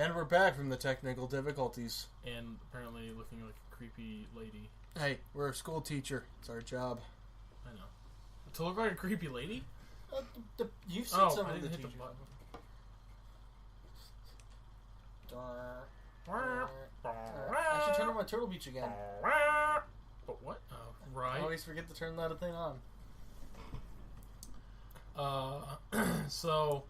And we're back from the technical difficulties. And apparently looking like a creepy lady. Hey, we're a school teacher. It's our job. I know. To look like a creepy lady? You've seen some I of the didn't hit teachers. I should turn on my Turtle Beach again. But what? Oh, right. I always forget to turn that thing on. So...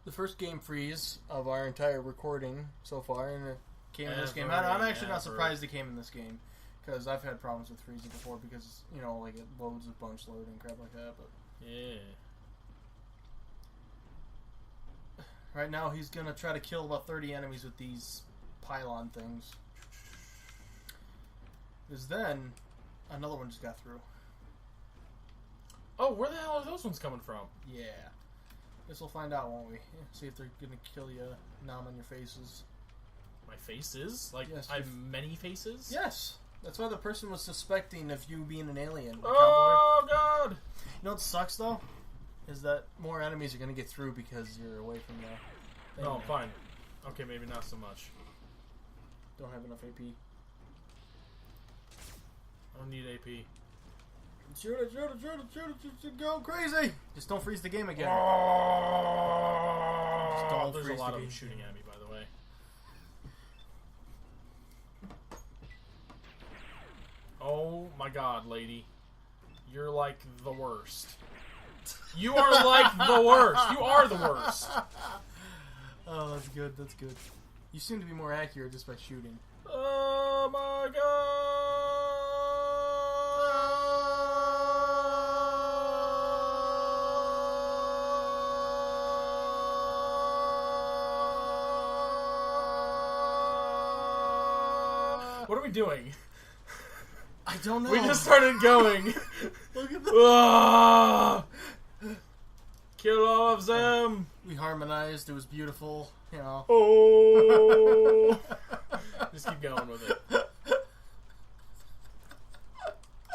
The first game freeze of our entire recording so far, and it came in this game. I'm actually not surprised it came in this game, because I've had problems with freezing before, because, you know, like, it loads a bunch load and crap like that, but... Yeah. Right now, he's gonna try to kill about 30 enemies with these pylon things. Because then, another one just got through. Oh, where the hell are those ones coming from? Yeah. Guess we'll find out, won't we? See if they're gonna kill you, nom on your faces. My faces? Like, yes, I have many faces? Yes! That's why the person was suspecting of you being an alien. Oh, God! You know what sucks, though? Is that more enemies are gonna get through because you're away from the thing. No, fine. Okay, maybe not so much. Don't have enough AP. I don't need AP. Shoot it, go crazy! Just don't freeze the game again. Oh, Just don't there's a freeze lot the of game. them shooting at me, by the way. Oh my God, lady. You're like the worst. You are like the worst. You are the worst. Oh, that's good, that's good. You seem to be more accurate just by shooting. Oh my God! What are we doing? I don't know. We just started going. Look at that. Kill all of them. We harmonized. It was beautiful. You know. Oh. Just keep going with it.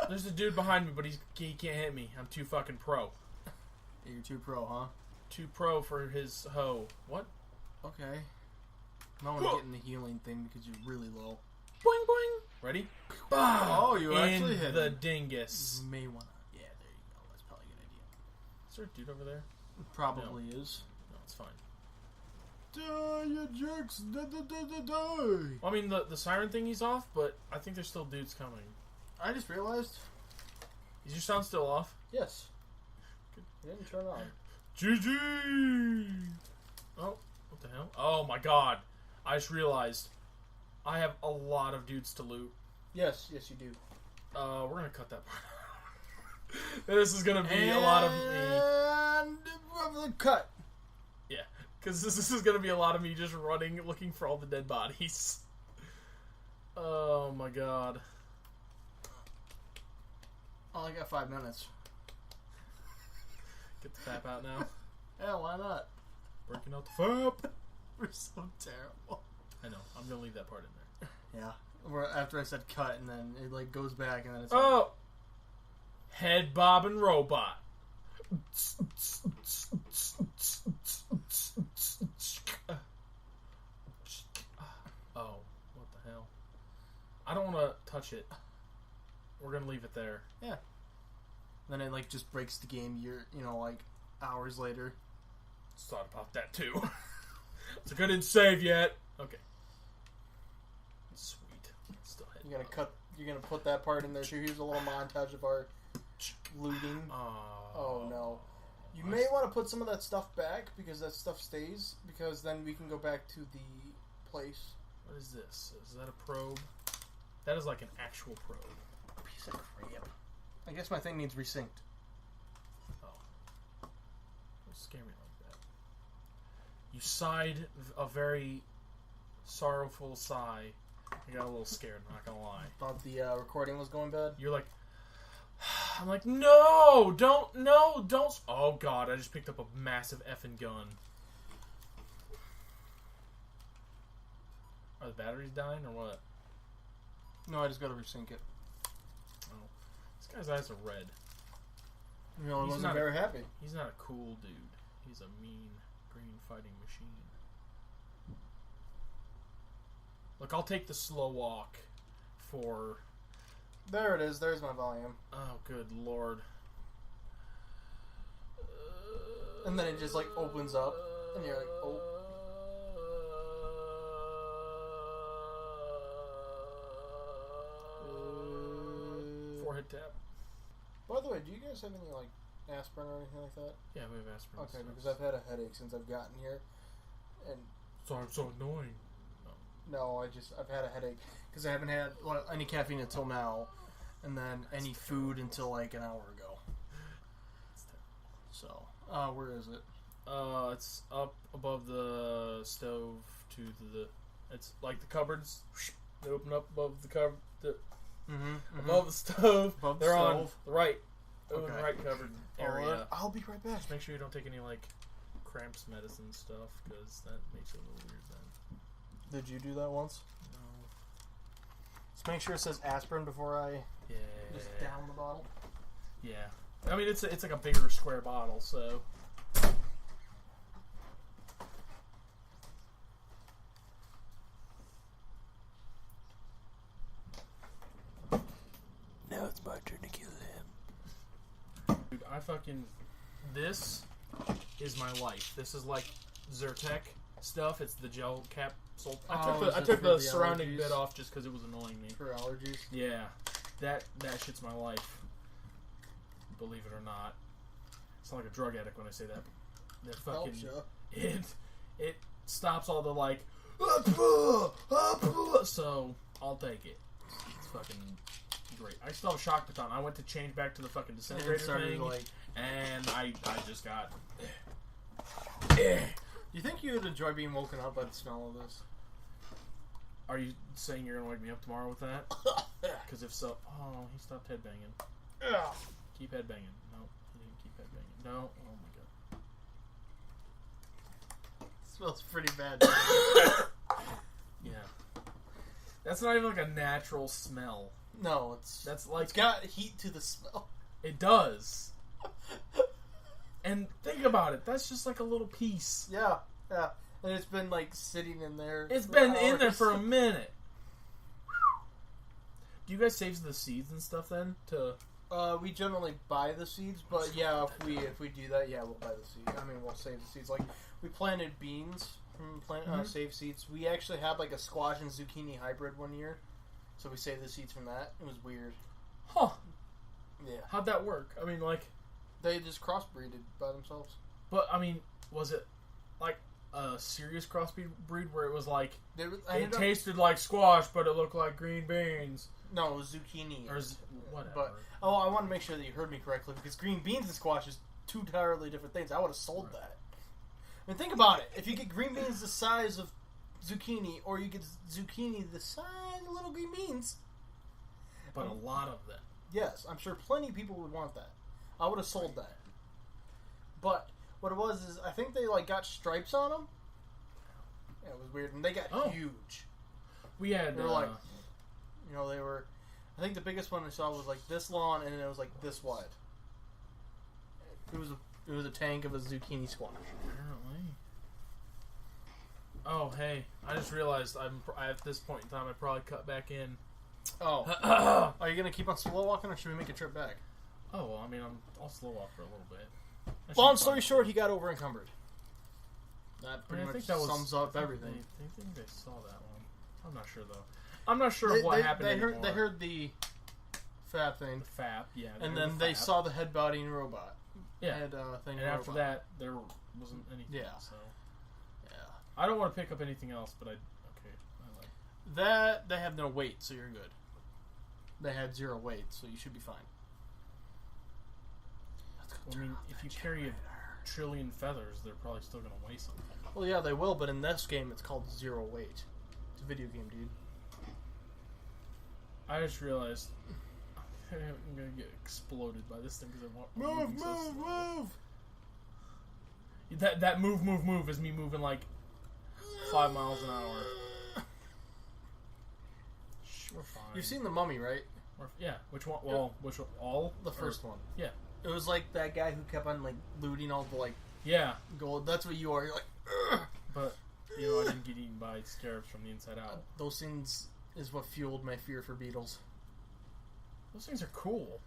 There's a dude behind me, but he can't hit me. I'm too fucking pro. You're too pro, huh? Too pro for his hoe. What? Okay. I don't want to get in the healing thing because you're really low. Boing boing. Ready? Oh, you in actually hit the him. dingus. You may want to. Yeah, there you go. That's probably a good idea. Is there a dude over there? Probably is. No, it's fine. Die, you jerks! Die. Well, I mean, the siren thingy's off, but I think there's still dudes coming. I just realized. Is your sound still off? Yes. It didn't turn on. GG! Oh, what the hell? Oh my God. I just realized I have a lot of dudes to loot. Yes, you do. We're gonna cut that part out. This is gonna be a lot of me. And cut. Yeah, because this is gonna be a lot of me just running, looking for all the dead bodies. Oh my God. Oh, I got 5 minutes. Get the fap out now. Yeah, why not? Breaking out the fap. We're so terrible. I know. I'm gonna leave that part in there. Yeah. Or after I said cut, and then it like goes back, and then it's oh, head bobbing robot. Oh, what the hell? I don't want to touch it. We're gonna leave it there. Yeah. Then it like just breaks the game. Like hours later. Thought about that too. It's like I didn't save yet. Okay. Sweet. Still head. You're gonna put that part in there too. Here's a little montage of our looting. Oh no. You may want to put some of that stuff back because that stuff stays. Because then we can go back to the place. What is this? Is that a probe? That is like an actual probe. A piece of crap. I guess my thing needs resynced. Oh. Don't scare me like that. You sighed a very sorrowful sigh. I got a little scared, I'm not gonna lie. Thought the recording was going bad? You're like... I'm like, no! Don't... Oh God, I just picked up a massive effing gun. Are the batteries dying or what? No, I just gotta resync it. Oh. This guy's eyes are red. You know, I wasn't very happy. He's not a cool dude. He's a mean green fighting machine. Look, I'll take the slow walk for... There it is. There's my volume. Oh, good lord. And then it just, like, opens up. And you're like, oh. Forehead tap. By the way, do you guys have any, like, aspirin or anything like that? Yeah, we have aspirin. Okay, because I've had a headache since I've gotten here. And... Sorry, I'm so annoying. No, I've had a headache because I haven't had any caffeine until now, and then any food until like an hour ago. So, where is it? It's up above the stove to the. It's like the cupboards. They open up above the cupboard. Above the stove. Above They're the on stove. the right. Okay. The right cupboard area. I'll be right back. Just make sure you don't take any like cramps medicine stuff because that makes it a little weird then. Did you do that once? No. Just make sure it says aspirin before I just down the bottle. Yeah. I mean, it's like a bigger square bottle, so. Now it's my turn to kill him. Dude, this is my life. This is like Zyrtec stuff. It's the gel capsule. I took the surrounding bit off just because it was annoying me. For allergies? Yeah. That shit's my life. Believe it or not. I sound like a drug addict when I say that. That fucking... It stops all the like... So, I'll take it. It's fucking great. I still have a shock baton. I went to change back to the fucking disintegrator thing, and I just got... Do you think you would enjoy being woken up by the smell of this? Are you saying you're gonna wake me up tomorrow with that? Because if so... Oh, he stopped headbanging. Keep headbanging. No, he didn't keep headbanging. No. Oh my god. It smells pretty bad. Yeah. That's not even like a natural smell. No, that's like... It's got heat to the smell. It does. And think about it. That's just like a little piece. Yeah. And it's been like sitting in there. It's been in there for a minute. Do you guys save the seeds and stuff then? We generally buy the seeds, but yeah, if we do that, yeah, we'll buy the seeds. I mean, we'll save the seeds. Like we planted beans from save seeds. We actually had like a squash and zucchini hybrid one year, so we saved the seeds from that. It was weird. Huh. Yeah. How'd that work? I mean, like they just crossbreeded by themselves. But I mean, was it like a serious crossbreed where it was like it tasted like squash, but it looked like green beans? No, it was zucchini. Or whatever. But I want to make sure that you heard me correctly because green beans and squash is two entirely different things. I would have sold that. I mean, think about it. If you get green beans the size of zucchini, or you get zucchini the size of little green beans, but a lot of them. Yes, I'm sure plenty of people would want that. I would have sold that. But what it was is, I think they like got stripes on them. Yeah, it was weird, and they got huge. We had they were like, you know, they were. I think the biggest one I saw was like this long, and then it was like this wide. It was a tank of a zucchini squash. Apparently. Oh hey, I just realized at this point in time I probably cut back in. Oh, are you gonna keep on slow walking, or should we make a trip back? Oh well, I mean I'll slow walk for a little bit. Long story short, he got over encumbered. That pretty much sums up everything. I think they saw that one. I'm not sure though. I'm not sure what happened anymore. They heard the FAP thing. The FAP, yeah. And then they saw the head-bodying robot. Yeah. Thing and after that, there wasn't anything. Yeah. So. Yeah. I don't want to pick up anything else, but I like that. They have no weight, so you're good. They had 0 weight, so you should be fine. I mean, if you carry a trillion feathers, they're probably still going to weigh something. Well, yeah, they will, but in this game, it's called 0 weight. It's a video game, dude. I just realized I'm going to get exploded by this thing because I want... Move! That move is me moving like 5 miles an hour. Shh, we're fine. You've seen The Mummy, right? Yeah. Which one? Well, which one? All? The first one. Yeah. It was like that guy who kept on like looting all the like gold. That's what you are. You're like, ugh! But I didn't get eaten by scarabs from the inside out. Those things is what fueled my fear for beetles. Those things are cool.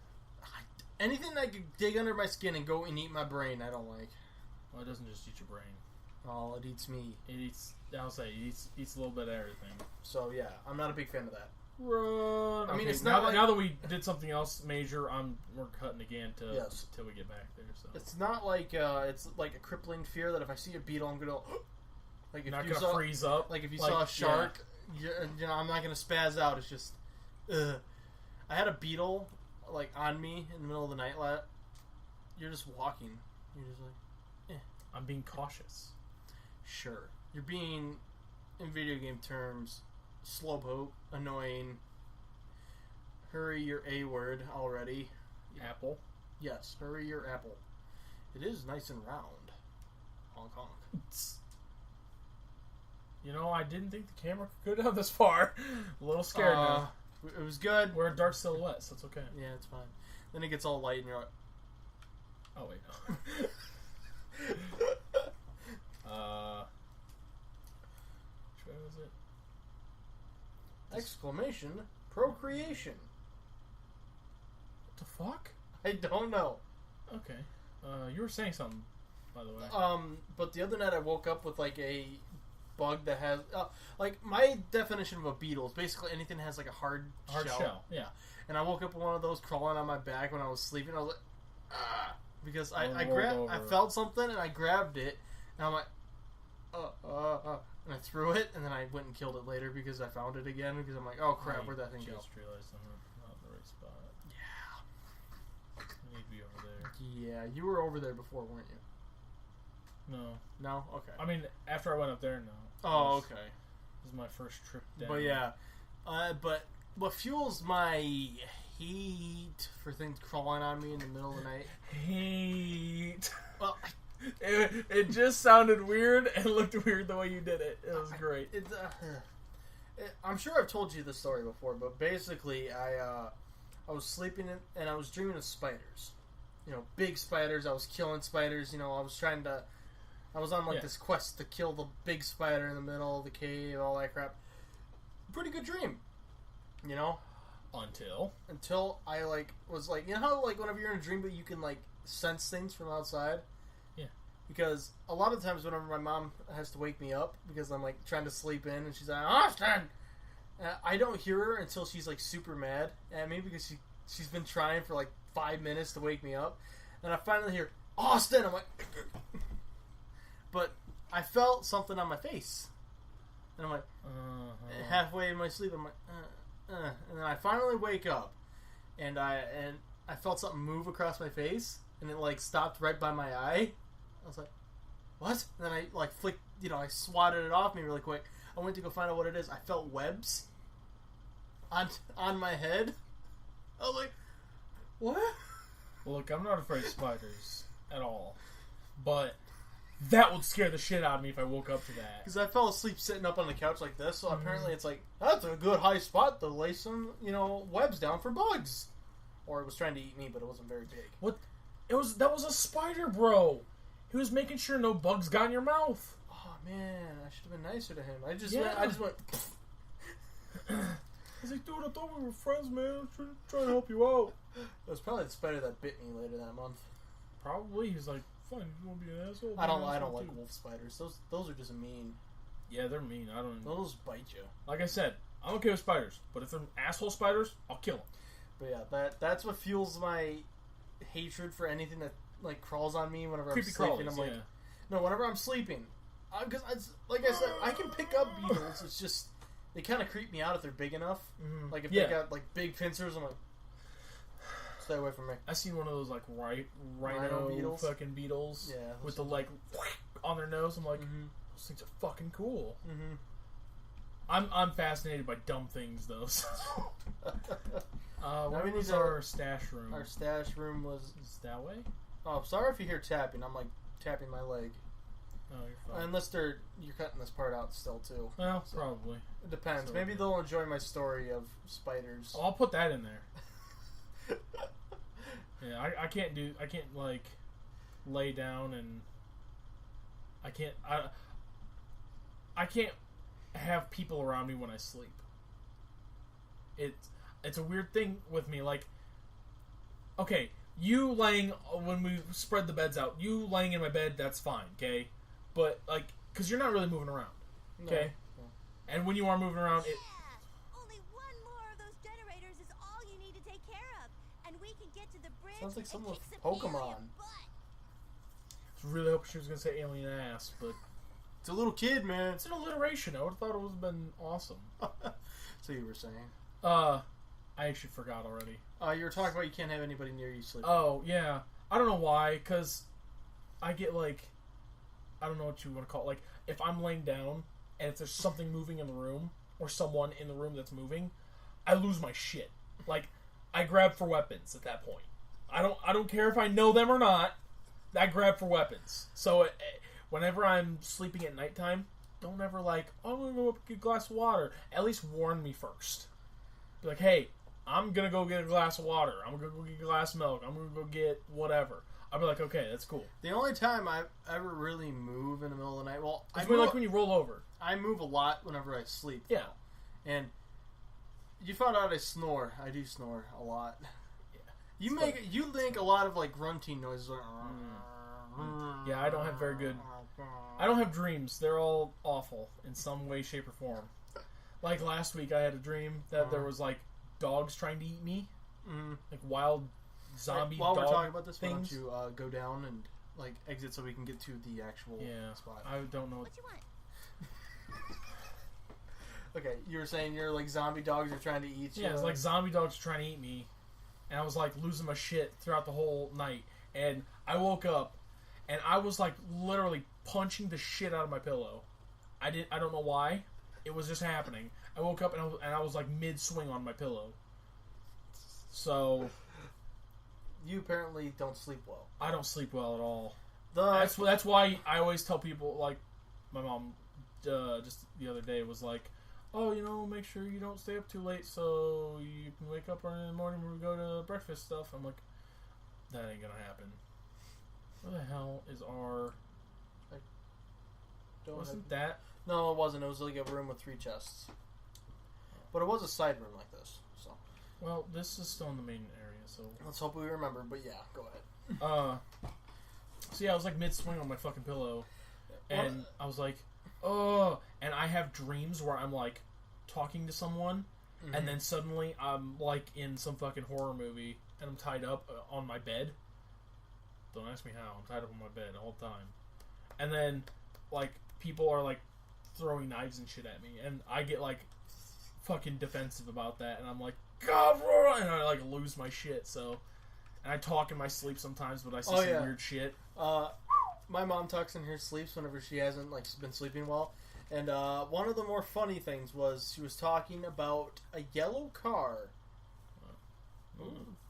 Anything that could dig under my skin and go and eat my brain, I don't like. Well, it doesn't just eat your brain. Oh, it eats me. It eats. I'll say it eats a little bit of everything. So yeah, I'm not a big fan of that. Run. I mean, okay, it's not now that we did something else major. We're cutting again till we get back there. So it's not like it's like a crippling fear that if I see a beetle, I'm gonna like if not you gonna saw, freeze up. Like if you saw a shark, I'm not gonna spaz out. It's just, I had a beetle like on me in the middle of the night. You're just walking. You're just like, I'm being cautious. Sure, you're being, in video game terms, slowpoke, annoying. Hurry your A word already. Apple. Yes, hurry your apple. It is nice and round. Honk honk. I didn't think the camera could go down this far. A little scared now. It was good. We're a dark silhouette, so it's okay. Yeah, it's fine. Then it gets all light and you're like... Oh, wait, no. Which way was it? Exclamation. Procreation. What the fuck? I don't know. Okay. You were saying something, by the way. But the other night I woke up with like a bug that has like my definition of a beetle is basically anything that has like a hard shell. Yeah. And I woke up with one of those crawling on my back when I was sleeping. I was like, because I felt something and I grabbed it and I'm like, and I threw it and then I went and killed it later because I found it again because I'm like, oh crap, where'd that thing go? I just realized I'm not in the right spot. Yeah. I need to be over there. Yeah, you were over there before, weren't you? No. No? Okay. I mean, after I went up there, no. Oh, okay. This is my first trip down. But yeah. But what fuels my hate for things crawling on me in the middle of the night? Hate. Well, it just sounded weird and looked weird the way you did it. It was great. I'm sure I've told you this story before, but basically I was sleeping and I was dreaming of spiders. Big spiders. I was killing spiders. I was on this quest to kill the big spider in the middle of the cave, all that crap. Pretty good dream. Until I was like, how whenever you're in a dream but you can sense things from outside? Yeah. Because a lot of times whenever my mom has to wake me up because I'm trying to sleep in and she's like, Austin! I don't hear her until she's super mad at me because she's been trying for 5 minutes to wake me up. And I finally hear, Austin! I'm like... But I felt something on my face. And I'm like, halfway in my sleep, I'm like, and then I finally wake up, and I felt something move across my face, and it stopped right by my eye. I was like, what? And then I flicked, I swatted it off me really quick. I went to go find out what it is. I felt webs on my head. I was like, what? Well, look, I'm not afraid of spiders at all, but that would scare the shit out of me if I woke up to that. Because I fell asleep sitting up on the couch like this, so apparently it's that's a good high spot to lay some, webs down for bugs. Or it was trying to eat me, but it wasn't very big. What? That was a spider, bro. He was making sure no bugs got in your mouth. Oh man, I should have been nicer to him. I just went. I was like, dude, I thought we were friends, man. I'm trying to help you out. It was probably the spider that bit me later that month. Probably. He's like, fine, you want to be an asshole? I don't like wolf spiders. Those are just mean. Yeah, they're mean. Those bite you. Like I said, I'm okay with spiders, but if they're asshole spiders, I'll kill them. But yeah, that's what fuels my hatred for anything that crawls on me whenever I'm sleeping. I'm no, whenever I'm sleeping, because like I said, I can pick up beetles. It's just they kind of creep me out if they're big enough. Mm-hmm. If they got big pincers, I'm like, stay away from me. I seen one of those rhino beetles? Fucking beetles, with the on their nose. I'm like, those things are fucking cool. Mm-hmm. I'm fascinated by dumb things though. So. Where was our stash room? Our stash room was that way. Oh, sorry if you hear tapping. I'm tapping my leg. Oh, you're fine. Unless you're cutting this part out still too. Well, so probably. It depends. So, maybe they'll enjoy my story of spiders. Oh, I'll put that in there. Yeah, I can't lay down and I can't. I can't have people around me when I sleep. It's a weird thing with me. Like, okay, you laying, when we spread the beds out, you laying in my bed, that's fine, okay? But, like, because you're not really moving around, okay? No. And when you are moving around, only one more of those generators is all you need to take care of, and we can get to the bridge. Sounds like someone with Pokemon. I really hope she was going to say alien ass, but... It's a little kid, man. It's an alliteration. I would have thought it would have been awesome. So you were saying? I actually forgot already. You were talking about you can't have anybody near you sleeping. Oh, yeah. I don't know why, because I get, like... I don't know what you want to call it. Like, if I'm laying down, and if there's something moving in the room, or someone in the room that's moving, I lose my shit. Like, I grab for weapons at that point. I don't care if I know them or not. I grab for weapons. So, whenever I'm sleeping at nighttime, don't ever like, oh, I'm going to go up get a glass of water. At least warn me first. Be like, hey, I'm going to go get a glass of water. I'm going to go get a glass of milk. I'm going to go get whatever. I'll be like, okay, that's cool. The only time I ever really move in the middle of the night, well, I mean, like when you roll over. I move a lot whenever I sleep. Yeah. And you found out I snore. I do snore a lot. Yeah. You make a lot of like grunting noises. Like, yeah, I don't have very good. I don't have dreams. They're all awful in some way, shape, or form. Like last week, I had a dream that there was like dogs trying to eat me, like wild zombie. While dog we're talking about this, things. why don't you go down and like exit so we can get to the actual spot? I don't know what you want. Okay, you were saying you're like zombie dogs are trying to eat you. Yeah, it's like zombie dogs trying to eat me, and I was like losing my shit throughout the whole night. And I woke up, and I was like literally punching the shit out of my pillow. I don't know why. It was just happening. I woke up and I was like mid swing on my pillow. So you apparently don't sleep well. I don't sleep well at all. That's why I always tell people, like my mom just the other day was like, oh, make sure you don't stay up too late so you can wake up early in the morning when we go to breakfast stuff. I'm like, that ain't gonna happen. Where the hell is our... Wasn't that... No, it wasn't. It was like a room with 3 chests. But it was a side room like this, so... Well, this is still in the main area, so... Let's hope we remember, but yeah, go ahead. So yeah, I was like mid-swing on my fucking pillow, and I was like, oh... And I have dreams where I'm like talking to someone, and then suddenly I'm like in some fucking horror movie, and I'm tied up on my bed. Don't ask me how. I'm tied up on my bed all the time. And then, like, people are like throwing knives and shit at me, and I get like fucking defensive about that, and I'm like, God, and I like lose my shit. So, and I talk in my sleep sometimes, but I see some weird shit. My mom talks in her sleeps whenever she hasn't like been sleeping well, and one of the more funny things was she was talking about a yellow car.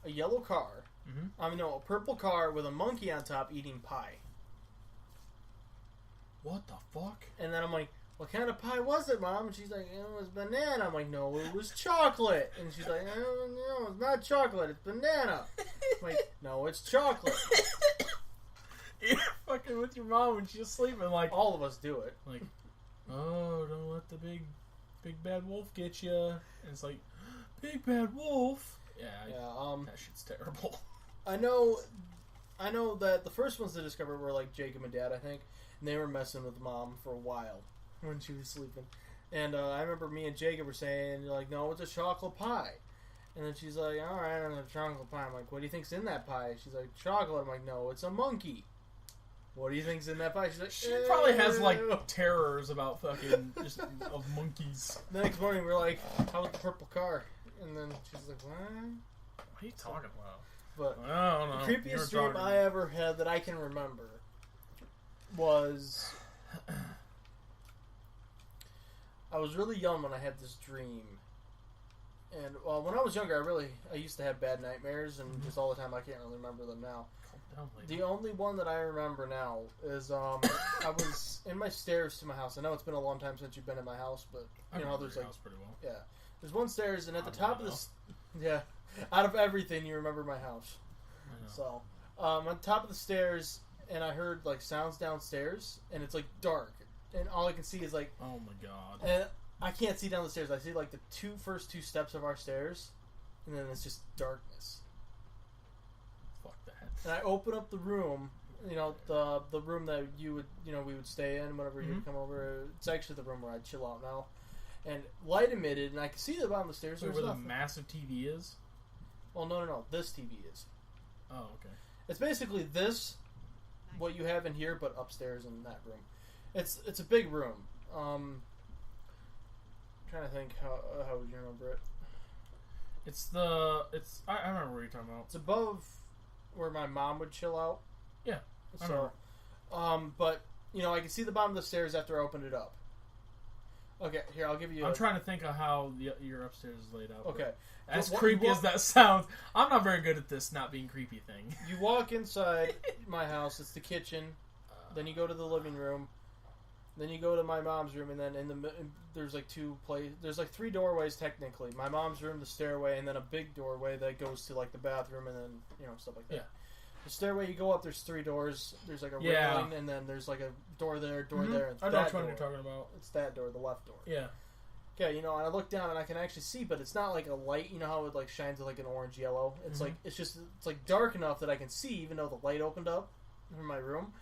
A yellow car. I mean, no, a purple car with a monkey on top eating pie. What the fuck? And then I'm like, what kind of pie was it, Mom? And she's like, it was banana. I'm like, no, it was chocolate. And she's like, no, it's not chocolate, it's banana. I'm like, no, it's chocolate. You're fucking with your mom when she's sleeping. Like, all of us do it. Like, oh, don't let the big bad wolf get you. And it's like, big bad wolf. Yeah, that shit's terrible. I know that the first ones to discover were like Jacob and Dad, I think, and they were messing with Mom for a while when she was sleeping. And I remember me and Jacob were saying, like, no, it's a chocolate pie. And then she's like, all right, I don't have chocolate pie. I'm like, what do you think's in that pie? She's like, chocolate. I'm like, no, it's a monkey. What do you think's in that pie? She's like, she probably has like terrors about fucking just of monkeys. The next morning we're like, how about the purple car? And then she's like, what? What are you talking about? But I don't know. The creepiest dream I ever had that I can remember was I was really young when I had this dream. And when I was younger, I used to have bad nightmares, and just all the time I can't really remember them now. The only one that I remember now is I was in my stairs to my house. I know it's been a long time since you've been in my house, but you know there's like pretty well. Yeah, there's one stairs, and at the top of this, out of everything you remember my house. So on top of the stairs, and I heard like sounds downstairs, and it's like dark, and all I can see is like... Oh my god. And I can't see down the stairs. I see like the first two steps of our stairs, and then it's just darkness. Fuck that. And I open up the room, you know, the room that you would, you know, we would stay in whenever you would come over. It's actually the room where I chill out now. And light emitted, and I can see the bottom of the stairs. Wait, where the massive TV is? Well, no. This TV is. Oh, okay. It's basically this, what you have in here, but upstairs in that room. It's a big room. I'm trying to think how would you remember it? I remember what you're talking about. It's above where my mom would chill out. Yeah. So, but you know, I can see the bottom of the stairs after I opened it up. Okay, here, I'll give you... I'm trying to think of how your upstairs is laid out. Okay. As creepy as that sounds, I'm not very good at this not being creepy thing. You walk inside my house, it's the kitchen, then you go to the living room, then you go to my mom's room, and then there's like there's like 3 doorways technically. My mom's room, the stairway, and then a big doorway that goes to like the bathroom, and then, you know, stuff like that. Yeah. The stairway, you go up, there's 3 doors. There's like a railing, and then there's like a door there, there. And I know which one you're talking about. It's that door, the left door. Yeah. Okay, you know, and I look down and I can actually see, but it's not like a light. You know how it like shines like an orange yellow? It's like it's like dark enough that I can see, even though the light opened up in my room.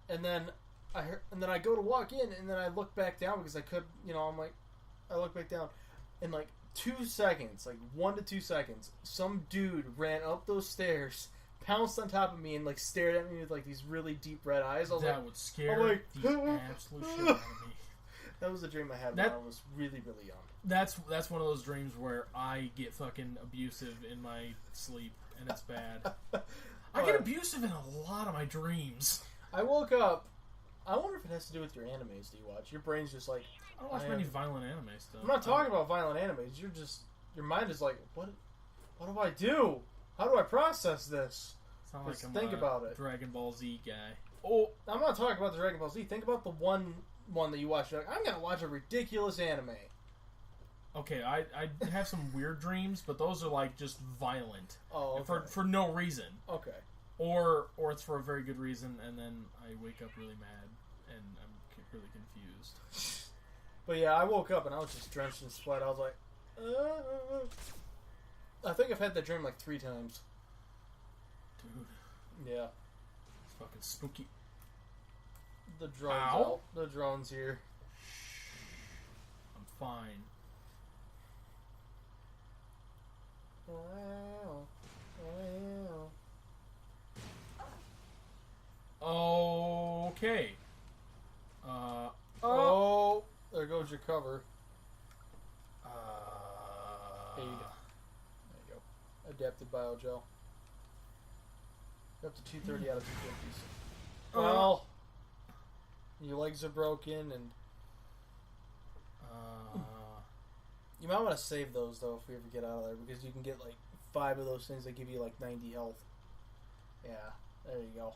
And then I go to walk in, and then I look back down because I could, you know, I look back down, and like 2 seconds, like 1 to 2 seconds, some dude ran up those stairs, pounced on top of me, and like stared at me with like these really deep red eyes. That would scare the absolute shit out of me. That was a dream I had when I was really, really young. That's one of those dreams where I get fucking abusive in my sleep, and it's bad. I get abusive in a lot of my dreams. I woke up. I wonder if it has to do with your animes. Do you watch? Your brain's just like... I don't watch many violent anime stuff. I'm not talking about violent animes. Your mind is like, what do I do? How do I process this? Sound like I'm think about it. Dragon Ball Z guy. Oh, I'm not talking about the Dragon Ball Z. Think about the one that you watch. You're like, I'm gonna watch a ridiculous anime. Okay, I have some weird dreams, but those are like just violent. Oh, okay. For no reason. Okay. Or it's for a very good reason, and then I wake up really mad, and I'm really confused. But yeah, I woke up and I was just drenched in sweat. I was like, I think I've had that dream like 3 times. Dude. Yeah. It's fucking spooky. The drone's out. The drone's here. I'm fine. Okay. There goes your cover. Aid. There you go. Adapted biogel. Up to 230 out of 250s. Well, your legs are broken, and you might want to save those though if we ever get out of there, because you can get like 5 of those things that give you like 90 health. Yeah, there you go.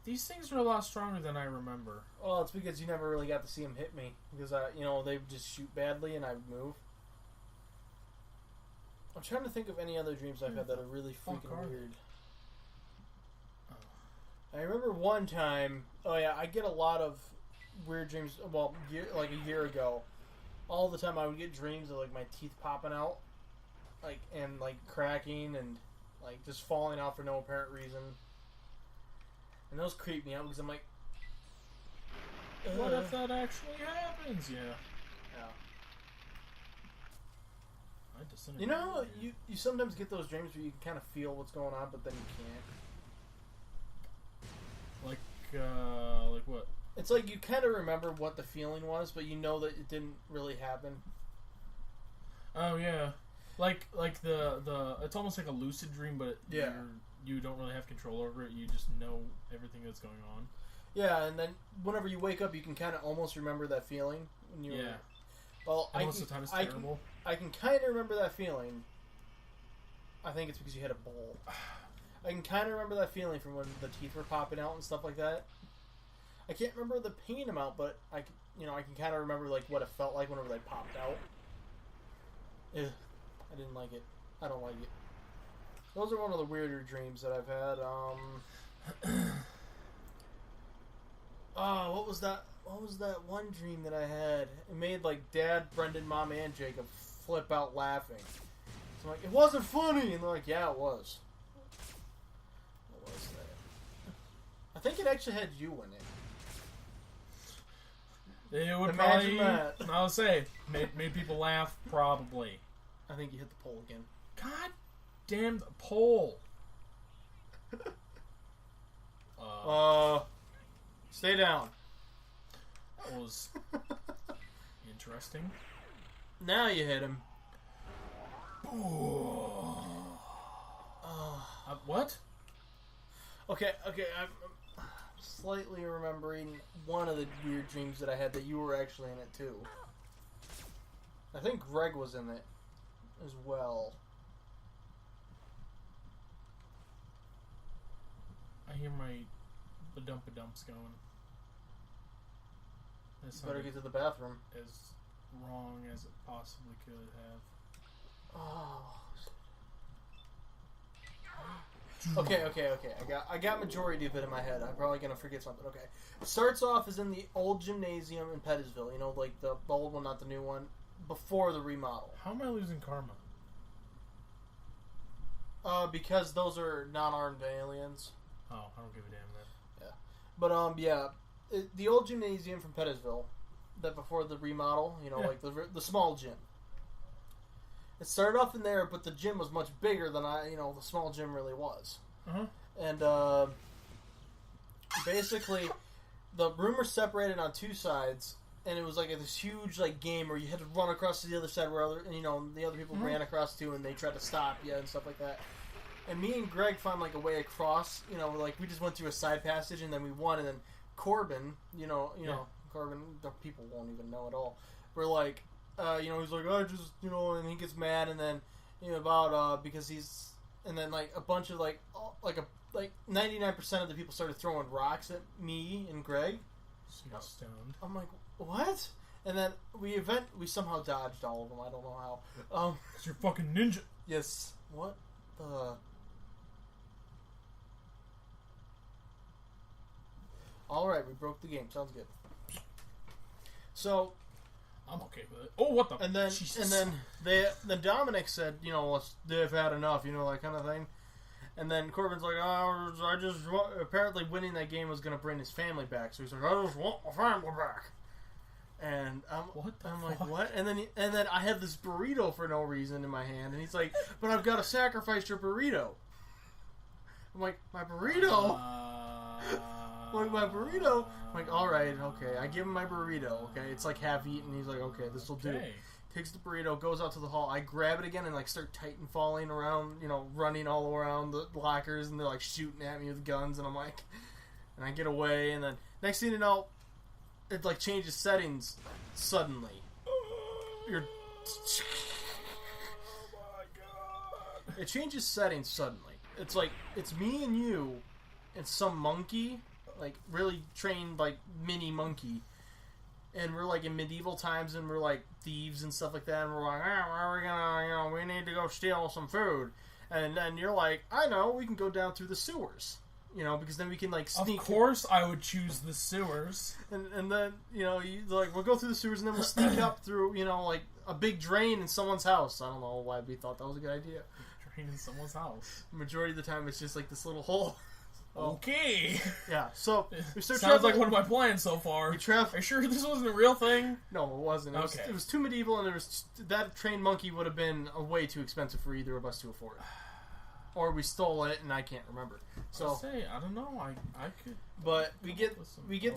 These things are a lot stronger than I remember. Well, it's because you never really got to see them hit me, because they would just shoot badly and I would move. I'm trying to think of any other dreams I've had that are really freaking weird. I remember one time... Oh yeah, I get a lot of weird dreams. Well, like a year ago, all the time I would get dreams of like my teeth popping out, and cracking and like just falling out for no apparent reason. And those creep me out because I'm like, what if that actually happens? Yeah. You know, you sometimes get those dreams where you can kind of feel what's going on, but then you can't. Like what? It's like you kind of remember what the feeling was, but you know that it didn't really happen. Oh yeah, like the it's almost like a lucid dream, but you don't really have control over it. You just know everything that's going on. Yeah, and then whenever you wake up, you can kind of almost remember that feeling. When you well, most of the time it's terrible. I can kind of remember that feeling. I think it's because you had a bowl. I can kind of remember that feeling from when the teeth were popping out and stuff like that. I can't remember the pain amount, but I can kind of remember like what it felt like whenever they popped out. Ugh, I didn't like it. I don't like it. Those are one of the weirder dreams that I've had. Oh, what was that? What was that one dream that I had? It made like Dad, Brendan, Mom, and Jacob flip out laughing. So I'm like, it wasn't funny, and they're like, yeah, it was. What was that? I think it actually had you in it. It would Imagine probably. that. I would say made people laugh. Probably. I think you hit the pole again. God damn the pole. Stay down. That was interesting. Now you hit him. What? Okay, I'm slightly remembering one of the weird dreams that I had that you were actually in it too. I think Greg was in it as well. I hear my ba-dump-a-dumps going. That's better get to the bathroom. As wrong as it possibly could have. Oh. Okay. I got majority of it in my head. I'm probably gonna forget something. Okay. It starts off as in the old gymnasium in Pettisville. You know, like the old one, not the new one. Before the remodel. How am I losing karma? Because those are non-armed aliens. Oh, I don't give a damn then. Yeah. But, the old gymnasium from Pettisville, that before the remodel, you know, like the small gym. It started off in there, but the gym was much bigger than the small gym really was. Uh-huh. And, basically, the room was separated on two sides, and it was like this huge, like, game where you had to run across to the other side where the other people ran across too, and they tried to stop you and stuff like that. And me and Greg found, like, a way across, like, we just went through a side passage, and then we won, and then Corbin, Corbin, the people won't even know at all. We're like, he's like, I just, and he gets mad, and then, because he's, and then, like, a bunch of, like 99% of the people started throwing rocks at me and Greg. So you got stoned. I'm like, what? And then we somehow dodged all of them. I don't know how. Because you're fucking ninja. Yes. What the... Alright, we broke the game. Sounds good. So... I'm okay with it. Oh, what the... And then, Jesus. then Dominic said, they've had enough, that kind of thing. And then Corbin's like, apparently winning that game was going to bring his family back. So he's like, I just want my family back. And I'm like, what? And then I have this burrito for no reason in my hand. And he's like, but I've got to sacrifice your burrito. I'm like, my burrito? My burrito? I'm like, alright, okay. I give him my burrito, okay? It's like half eaten. He's like, okay, this will do. Takes the burrito, goes out to the hall. I grab it again and, like, start Titan falling around, running all around the lockers, and they're, like, shooting at me with guns, and I'm like... And I get away, and then next thing you know, it, like, changes settings suddenly. You're... Oh, my God. It changes settings suddenly. It's like, it's me and you and some monkey, like, really trained, like, mini monkey. And we're, like, in medieval times, and we're, like, thieves and stuff like that, and we're like, where are we gonna, we need to go steal some food. And then you're like, I know, we can go down through the sewers. Because then we can, like, sneak... Of course I would choose the sewers. And then, we'll go through the sewers, and then we'll sneak up through, like, a big drain in someone's house. I don't know why we thought that was a good idea. Drain in someone's house. Majority of the time, it's just, like, this little hole. Okay. Yeah, so we start Sounds like one of my plans so far. Are you sure this wasn't a real thing? No, it wasn't. It was too medieval, and that trained monkey would have been way too expensive for either of us to afford. Or we stole it, and I can't remember. So I don't know. I could. But we get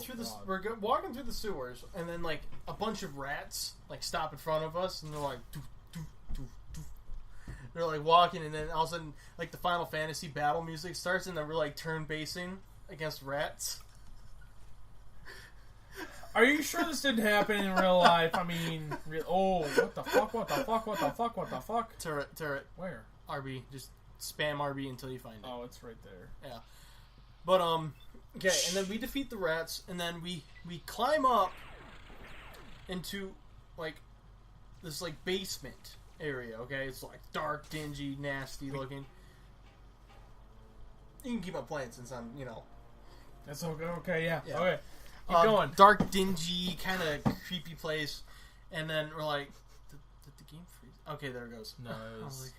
through this. We're walking through the sewers, and then like a bunch of rats like stop in front of us, and they're like, doof, doof, doof, doof. They're like walking, and then all of a sudden, like the Final Fantasy battle music starts, and then we're like turn basing against rats. Are you sure this didn't happen in real life? I mean, what the fuck? What the fuck? What the fuck? What the fuck? Turret. Where? RB. Just spam RB until you find it. Oh, it's right there. Yeah. But, okay, and then we defeat the rats, and then we climb up into, like, this, like, basement area, okay? It's, like, dark, dingy, nasty looking. You can keep on playing since I'm, That's okay. Okay, yeah. Okay. Keep going. Dark, dingy, kind of creepy place. And then we're like, did the game freeze? Okay, there it goes. Nice.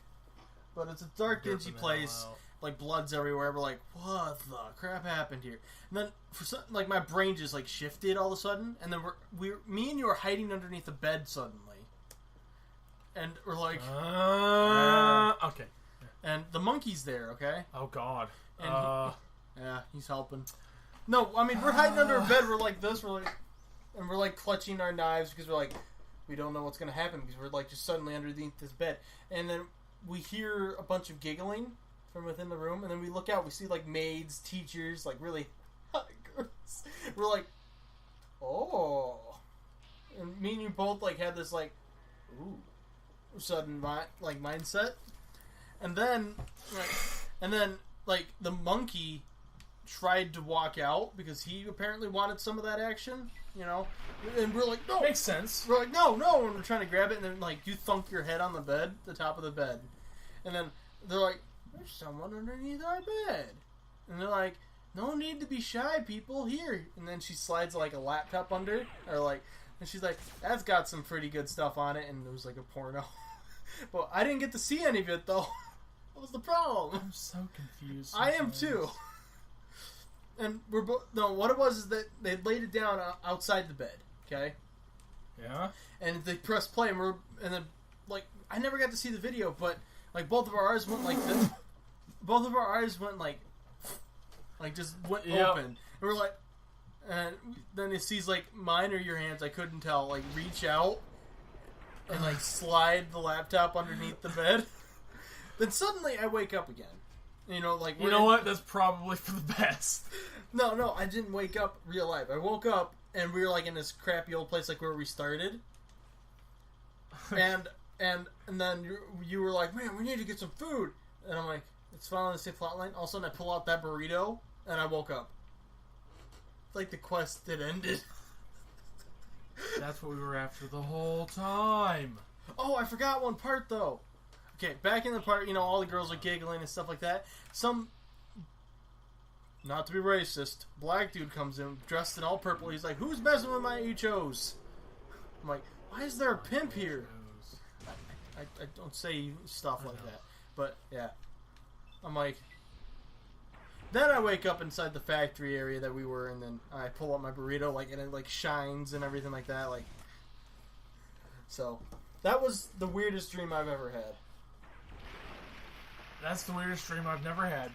But it's a dark, dingy place. Like, blood's everywhere. We're like, what the crap happened here? And then, my brain just, shifted all of a sudden. And then me and you are hiding underneath the bed suddenly. And we're like... okay. And the monkey's there, okay? Oh, God. And he's helping. No, I mean, we're hiding under a bed. We're like this. We're clutching our knives because we're like, we don't know what's going to happen because we're, just suddenly underneath this bed. And then we hear a bunch of giggling from within the room. And then we look out. We see, maids, teachers, really hot girls. We're like, oh. And me and you both, had this, ooh, sudden, mindset. And then, the monkey tried to walk out because he apparently wanted some of that action, And we're like, no. Makes sense. We're like, no. And we're trying to grab it, and then, you thunk your head on the bed, the top of the bed. And then they're like, there's someone underneath our bed. And they're like, no need to be shy, people, here. And then she slides, a laptop under, and she's like, that's got some pretty good stuff on it, and it was, a porno. Well, I didn't get to see any of it, though. What was the problem? I'm so confused sometimes. I am, too. And we're both... No, what it was is that they laid it down outside the bed, okay? Yeah? And they pressed play, and then, I never got to see the video, but, both of our eyes went like this. Both of our eyes went, just went open. And we're like... And then it sees, mine or your hands, I couldn't tell, reach out and, slide the laptop underneath the bed. Then suddenly I wake up again. You know what? That's probably for the best. No, I didn't wake up real life. I woke up and we were in this crappy old place where we started. and then you were like, man, we need to get some food. And I'm like, it's following the same plot line. All of a sudden I pull out that burrito and I woke up. It's the quest had ended. That's what we were after the whole time. Oh, I forgot one part though. Okay, back in the part, all the girls are giggling and stuff like that. Some, not to be racist, black dude comes in dressed in all purple. He's like, who's messing with my HOs? I'm like, why is there a pimp here? I don't say stuff like that. But, yeah. I'm like... Then I wake up inside the factory area that we were in, and then I pull up my burrito, and it, shines and everything like that, So, that was the weirdest dream I've ever had. That's the weirdest dream I've never had.